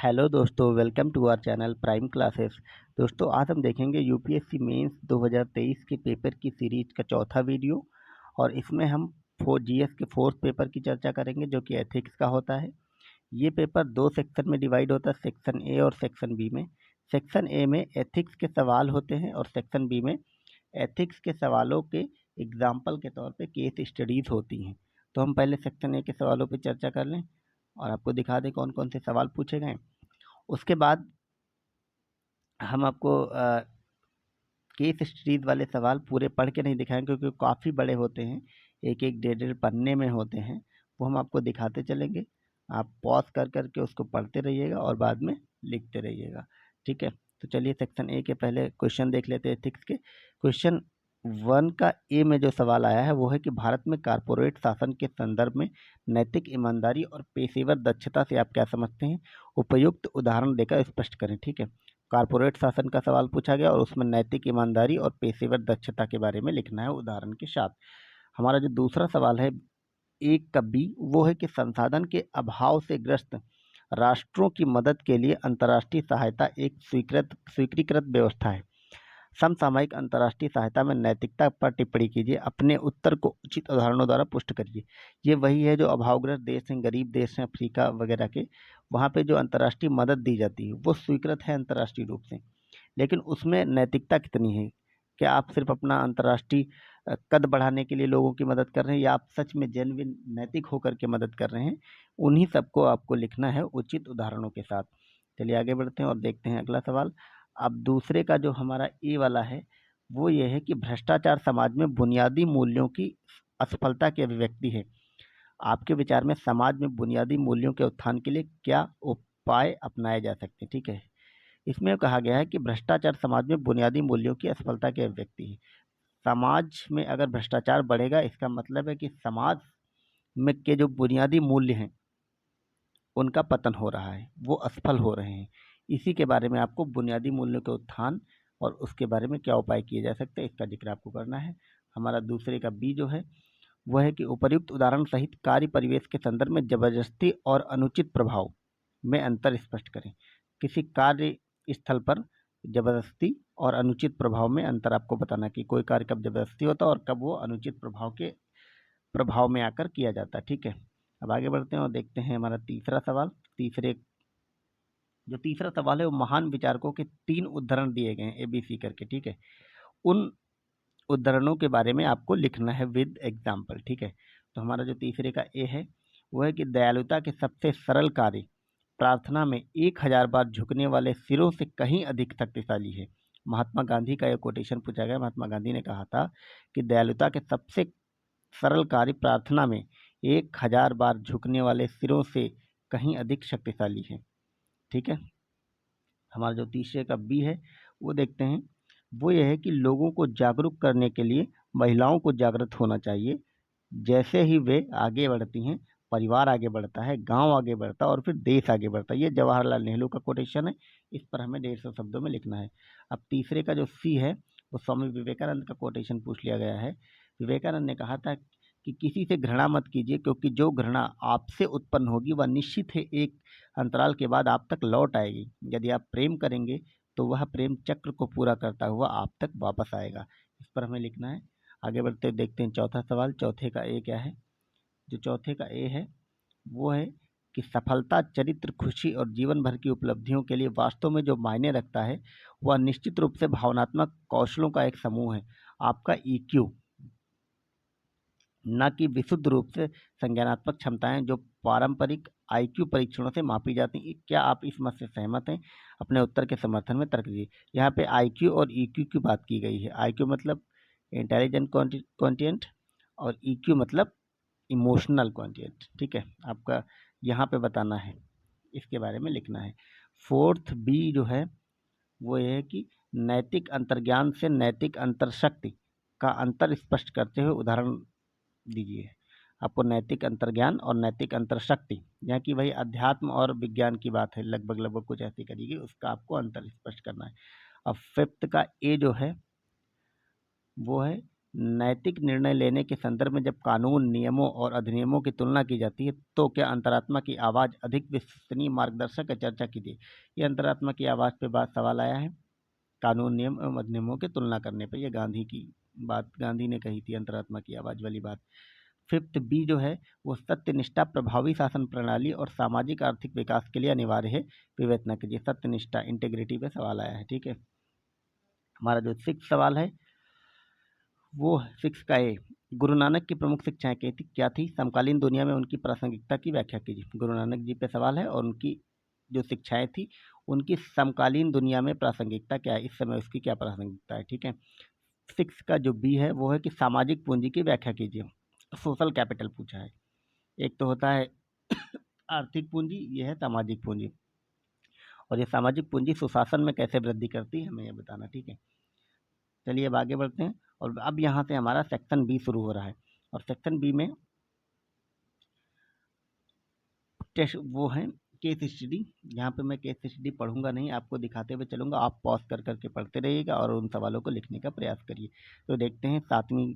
Hello दोस्तों, welcome to our channel Prime Classes. दोस्तों, आज हम देखेंगे यूपीएससी मेंस 2023 के पेपर की सीरीज का चौथा वीडियो। और इसमें हम जीएस के फोर्थ पेपर की चर्चा करेंगे, जो कि एथिक्स का होता है। ये पेपर दो सेक्शन में डिवाइड होता है, सेक्शन ए और सेक्शन बी में। सेक्शन ए में एथिक्स के सवाल होते हैं और सेक्शन बी में एथिक्स के सवालों के एग्जाम्पल के तौर पे केस स्टडीज होती हैं। तो हम पहले सेक्शन ए के सवालों पे चर्चा कर लें और आपको दिखा दें कौन कौन से सवाल पूछे गए। उसके बाद हम आपको केस स्टडीज वाले सवाल पूरे पढ़ के नहीं दिखाएंगे, क्योंकि काफ़ी बड़े होते हैं, एक एक डेढ़ डेढ़ पन्ने में होते हैं। वो हम आपको दिखाते चलेंगे, आप पॉज कर करके उसको पढ़ते रहिएगा और बाद में लिखते रहिएगा। ठीक है, तो चलिए सेक्शन ए के पहले क्वेश्चन देख लेते हैं एथिक्स के। क्वेश्चन 1 का ए में जो सवाल आया है वो है कि भारत में कारपोरेट शासन के संदर्भ में नैतिक ईमानदारी और पेशेवर दक्षता से आप क्या समझते हैं? उपयुक्त उदाहरण देकर स्पष्ट करें। ठीक है, कारपोरेट शासन का सवाल पूछा गया और उसमें नैतिक ईमानदारी और पेशेवर दक्षता के बारे में लिखना है उदाहरण के साथ। हमारा जो दूसरा सवाल है एक का बी, वो है कि संसाधन के अभाव से ग्रस्त राष्ट्रों की मदद के लिए अंतर्राष्ट्रीय सहायता एक स्वीकृत व्यवस्था है। समसामयिक अंतर्राष्ट्रीय सहायता में नैतिकता पर टिप्पणी कीजिए, अपने उत्तर को उचित उदाहरणों द्वारा पुष्ट करिए। ये वही है जो अभावग्रस्त देश हैं, गरीब देश हैं, अफ्रीका वगैरह के, वहाँ पे जो अंतर्राष्ट्रीय मदद दी जाती है वो स्वीकृत है अंतर्राष्ट्रीय रूप से, लेकिन उसमें नैतिकता कितनी है? क्या आप सिर्फ अपना अंतर्राष्ट्रीय कद बढ़ाने के लिए लोगों की मदद कर रहे हैं, या आप सच में जेन्युइन नैतिक होकर के मदद कर रहे हैं? उन्हीं सबको आपको लिखना है उचित उदाहरणों के साथ। चलिए आगे बढ़ते हैं और देखते हैं अगला सवाल। अब दूसरे का जो हमारा ए वाला है वो ये है कि भ्रष्टाचार समाज में बुनियादी मूल्यों की असफलता की अभिव्यक्ति है। आपके विचार में समाज में बुनियादी मूल्यों के उत्थान के लिए क्या उपाय अपनाए जा सकते हैं? ठीक है, इसमें कहा गया है कि भ्रष्टाचार समाज में बुनियादी मूल्यों की असफलता की अभिव्यक्ति है। समाज में अगर भ्रष्टाचार बढ़ेगा, इसका मतलब है कि समाज में के जो बुनियादी मूल्य हैं उनका पतन हो रहा है, वो असफल हो रहे हैं। इसी के बारे में आपको बुनियादी मूल्यों के उत्थान और उसके बारे में क्या उपाय किए जा सकते हैं, इसका जिक्र आपको करना है। हमारा दूसरे का बी जो है वह है कि उपर्युक्त उदाहरण सहित कार्य परिवेश के संदर्भ में जबरदस्ती और अनुचित प्रभाव में अंतर स्पष्ट करें। किसी कार्य स्थल पर जबरदस्ती और अनुचित प्रभाव में अंतर आपको बताना कि कोई कार्य कब जबरदस्ती होता है और कब वो अनुचित प्रभाव में आकर किया जाता है। ठीक है, अब आगे बढ़ते हैं और देखते हैं हमारा तीसरा सवाल। तीसरा सवाल है वो महान विचारकों के 3 उद्धरण दिए गए हैं ABC करके। ठीक है, उन उद्धरणों के बारे में आपको लिखना है विद एग्जाम्पल। ठीक है, तो हमारा जो तीसरे का ए है वो है कि दयालुता के सबसे सरल कार्य प्रार्थना में 1000 बार झुकने वाले सिरों से कहीं अधिक शक्तिशाली है। महात्मा गांधी का यह कोटेशन पूछा गया। महात्मा गांधी ने कहा था कि दयालुता के सबसे सरल कार्य प्रार्थना में 1000 बार झुकने वाले सिरों से कहीं अधिक शक्तिशाली है। ठीक है, हमारा जो तीसरे का बी है वो देखते हैं। वो यह है कि लोगों को जागरूक करने के लिए महिलाओं को जागृत होना चाहिए। जैसे ही वे आगे बढ़ती हैं, परिवार आगे बढ़ता है, गांव आगे बढ़ता है और फिर देश आगे बढ़ता है। ये जवाहरलाल नेहरू का कोटेशन है, इस पर हमें 150 शब्दों में लिखना है। अब तीसरे का जो सी है वो स्वामी विवेकानंद का कोटेशन पूछ लिया गया है। विवेकानंद ने कहा था कि किसी से घृणा मत कीजिए, क्योंकि जो घृणा आपसे उत्पन्न होगी वह निश्चित है एक अंतराल के बाद आप तक लौट आएगी। यदि आप प्रेम करेंगे तो वह प्रेम चक्र को पूरा करता हुआ आप तक वापस आएगा। इस पर हमें लिखना है। आगे बढ़ते देखते हैं चौथा सवाल। चौथे का ए क्या है? जो चौथे का ए है वो है कि सफलता, चरित्र, खुशी और जीवन भर की उपलब्धियों के लिए वास्तव में जो मायने रखता है वह निश्चित रूप से भावनात्मक कौशलों का एक समूह है। आपका EQ, न कि विशुद्ध रूप से संज्ञानात्मक क्षमताएं जो पारंपरिक IQ परीक्षणों से मापी जाती हैं। क्या आप इस मत से सहमत हैं? अपने उत्तर के समर्थन में तर्क दीजिए। यहाँ पे IQ और EQ की बात की गई है। IQ मतलब इंटेलिजेंट क्वांटिएंट और EQ मतलब इमोशनल क्वांटिएंट। ठीक है, आपका यहाँ पे बताना है, इसके बारे में लिखना है। फोर्थ बी जो है वो ये है कि नैतिक अंतर्ज्ञान से नैतिक अंतर्शक्ति का अंतर स्पष्ट करते हुए उदाहरण दीजिए। आपको नैतिक अंतर्ज्ञान और नैतिक अंतर्शक्ति, यहाँ की वही अध्यात्म और विज्ञान की बात है, लगभग कुछ ऐसी करिएगी, उसका आपको अंतर स्पष्ट करना है। अब फिफ्थ का ए जो है वो है नैतिक निर्णय लेने के संदर्भ में जब कानून, नियमों और अधिनियमों की तुलना की जाती है तो क्या अंतरात्मा की आवाज़ अधिक विश्वसनीय मार्गदर्शक है? चर्चा कीजिए। ये अंतरात्मा की आवाज़ पे बात सवाल आया है, कानून, नियम एवं अधिनियमों की तुलना करने पे। ये गांधी की बात, गांधी ने कही थी अंतरात्मा की आवाज़ वाली बात। 5th बी जो है वो सत्यनिष्ठा, प्रभावी शासन प्रणाली और सामाजिक आर्थिक विकास के लिए अनिवार्य है, विवेचना कीजिए। सत्यनिष्ठा, इंटेग्रिटी पे सवाल आया है, ठीक है। हमारा जो 6 सवाल है वो 6 का ए, गुरु नानक की प्रमुख शिक्षाएं क्या थी? समकालीन दुनिया में उनकी प्रासंगिकता की व्याख्या कीजिए। गुरु नानक जी पे सवाल है और उनकी जो शिक्षाएं थी उनकी समकालीन दुनिया में प्रासंगिकता क्या है, इस समय उसकी क्या प्रासंगिकता है, ठीक है। 6 का जो बी है वो है कि सामाजिक पूंजी की व्याख्या कीजिए। सोशल कैपिटल पूछा है। एक तो होता है आर्थिक पूंजी, ये है सामाजिक पूंजी, और ये सामाजिक पूंजी सुशासन में कैसे वृद्धि करती है हमें ये बताना, ठीक है। चलिए अब आगे बढ़ते हैं और अब यहाँ से हमारा सेक्शन बी शुरू हो रहा है और सेक्शन बी में टेस्ट वो है केस स्टडी। यहाँ पे मैं केस स्टडी पढ़ूंगा नहीं, आपको दिखाते हुए चलूंगा, आप पॉज कर करके पढ़ते रहिएगा और उन सवालों को लिखने का प्रयास करिए। तो देखते हैं 7वीं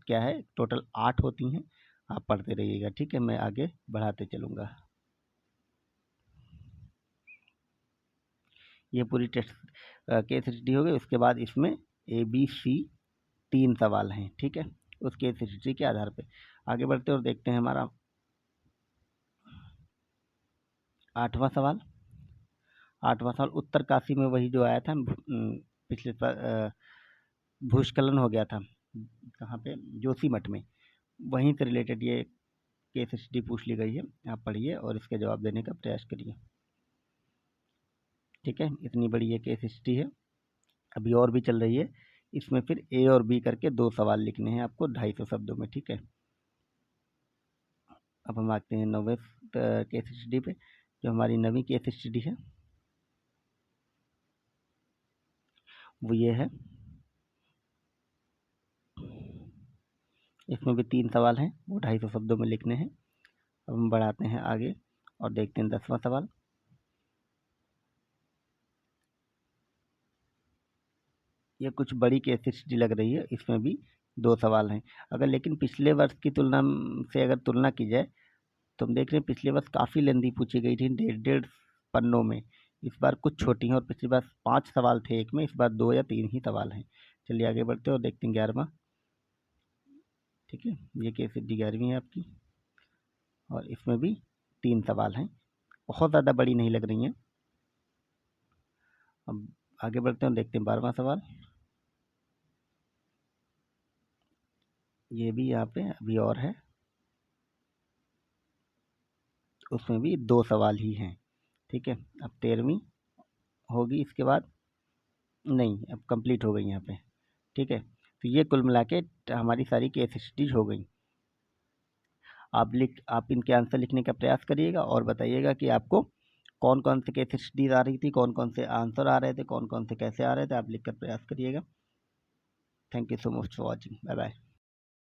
क्या है, टोटल 8 होती हैं, आप पढ़ते रहिएगा, ठीक है। मैं आगे बढ़ाते चलूंगा। ये पूरी टेस्ट केस स्टडी हो गई। उसके बाद इसमें ABC 3 सवाल हैं, ठीक है, उस केस स्टडी के आधार पे आगे बढ़ते और देखते हैं हमारा 8वां सवाल। 8वां सवाल, उत्तरकाशी में वही जो आया था पिछले भूस्खलन हो गया था, कहाँ पे, जोशीमठ में, वहीं से रिलेटेड ये केस स्टडी पूछ ली गई है। आप पढ़िए और इसके जवाब देने का प्रयास करिए, ठीक है। इतनी बड़ी ये केस स्टडी है, अभी और भी चल रही है। इसमें फिर ए और बी करके 2 सवाल लिखने हैं आपको 250 शब्दों में, ठीक है। अब हम आते हैं 9वें केस स्टडी पे। जो हमारी 9वीं केस स्टडी है वो ये है, इसमें भी 3 सवाल हैं, वो 250 शब्दों में लिखने हैं। अब हम बढ़ाते हैं आगे और देखते हैं 10वां सवाल। ये कुछ बड़ी केस स्टडी लग रही है, इसमें भी 2 सवाल हैं। अगर लेकिन पिछले वर्ष की तुलना से अगर तुलना की जाए तो हम देख रहे हैं पिछले वर्ष काफ़ी लेंदी पूछी गई थी, 1.5 पन्नों में। इस बार कुछ छोटी हैं और पिछली बार 5 सवाल थे एक में, इस बार 2 या 3 ही सवाल हैं। चलिए आगे बढ़ते हैं और देखते हैं 11वां, ठीक है। ये केस स्टडी 11वीं है आपकी और इसमें भी 3 सवाल हैं, बहुत ज़्यादा बड़ी नहीं लग रही हैं। अब आगे बढ़ते हैं और देखते हैं 12वां सवाल। ये भी यहाँ पे अभी और है, उसमें भी 2 सवाल ही हैं, ठीक है। अब 13वीं होगी इसके बाद, नहीं अब कंप्लीट हो गई यहाँ पे, ठीक है। तो ये कुल मिला के हमारी सारी केस स्टडीज हो गई। आप इनके आंसर लिखने का प्रयास करिएगा और बताइएगा कि आपको कौन कौन से केस स्टडीज आ रही थी, कौन कौन से आंसर आ रहे थे, कौन कौन से कैसे आ रहे थे, आप लिख कर प्रयास करिएगा। Thank you so much for watching, bye bye.